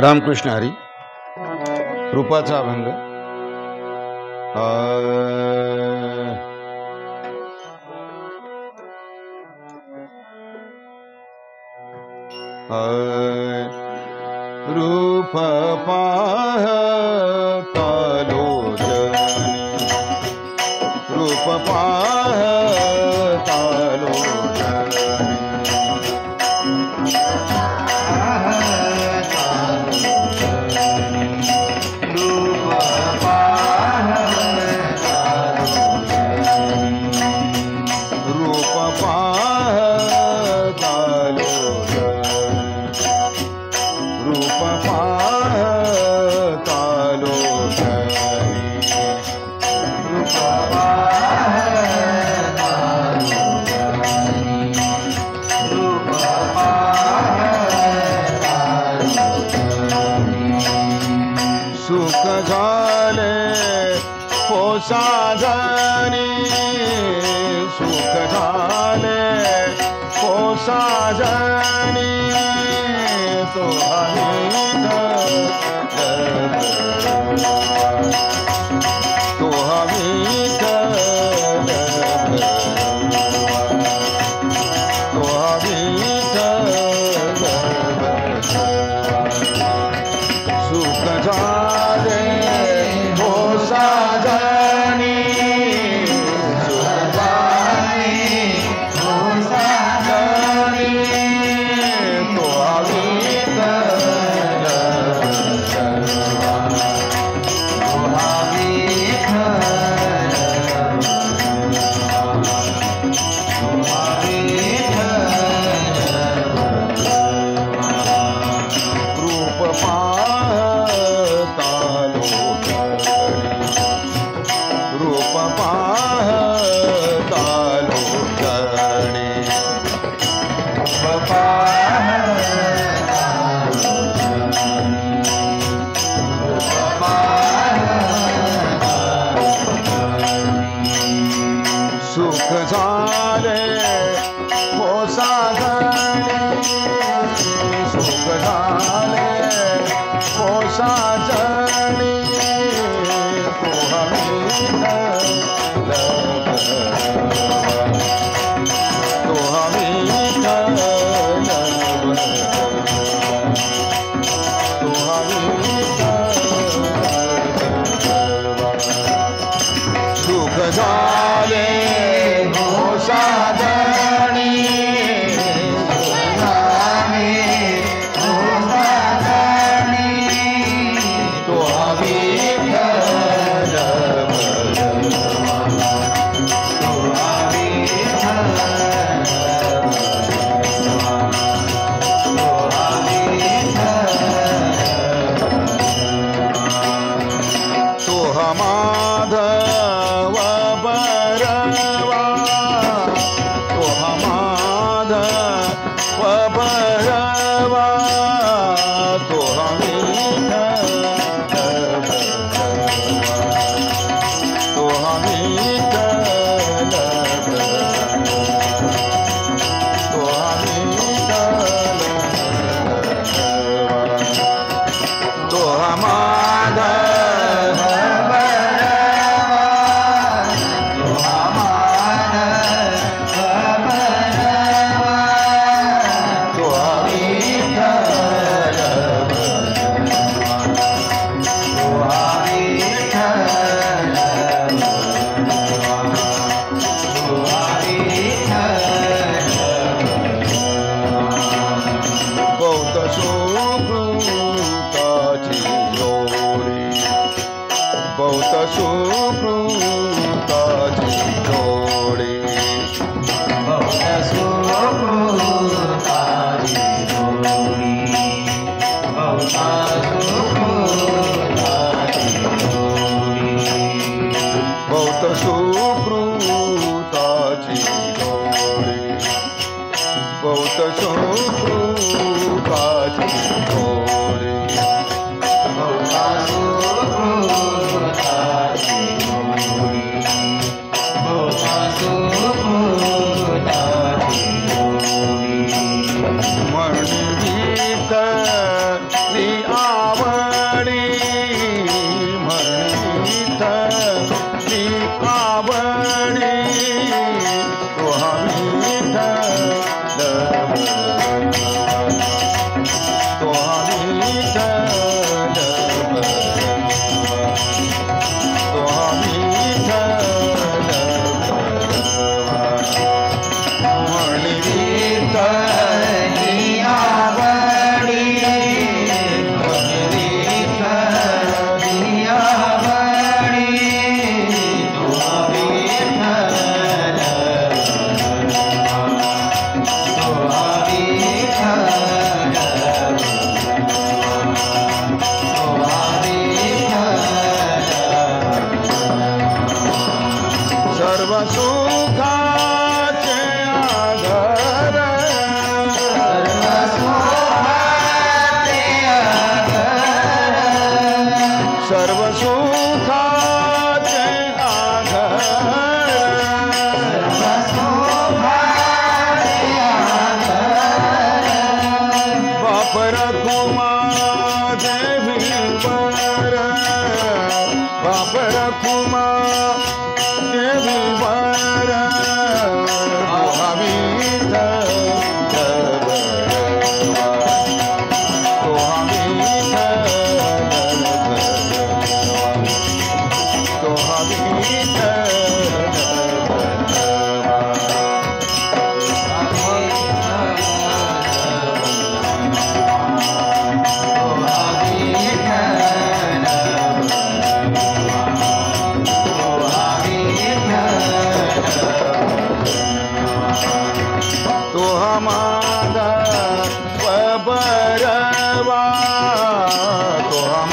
रामकृष्ण हरी. रूपाचा अभंग. रूप पाहता लोचनी, रूप पाहता लोचनी, सुख झाले हो साजनी, सुख झाले हो साजनी, तो हमीद तो हमीद तो हमीद सुख झाले हो साजनी, सुख झाले हो साजनी, तो हमीद रूप पाहता लोचनी, रूप पाहता लोचनी, रूप पाहता सुख झाले हो साजनी, सुख झाले हो साजनी, तो हमीद तो हमीद तो हमीद सुख झाले हो साजनी, सुख झाले हो साजनी, तो हमीद तो हमीद तो हमाधव बरवा, तो हमाधव बरवा, तो हमीद तो हमीद तो हमीद तो हमाधव बहुत सुकृताची जोडी, बहुत सुकृताची जोडी, बहुत सुकृताची जोडी, बहुत सुकृताची जोडी, बहुत सुकृताची जोडी, बहुत सुकृताची जोडी, बहुत सुकृताची जोडी, बहुत सुकृताची जोडी, म्हणून गीत रखुमा देवी वर बाप रखुमा देवी वर तो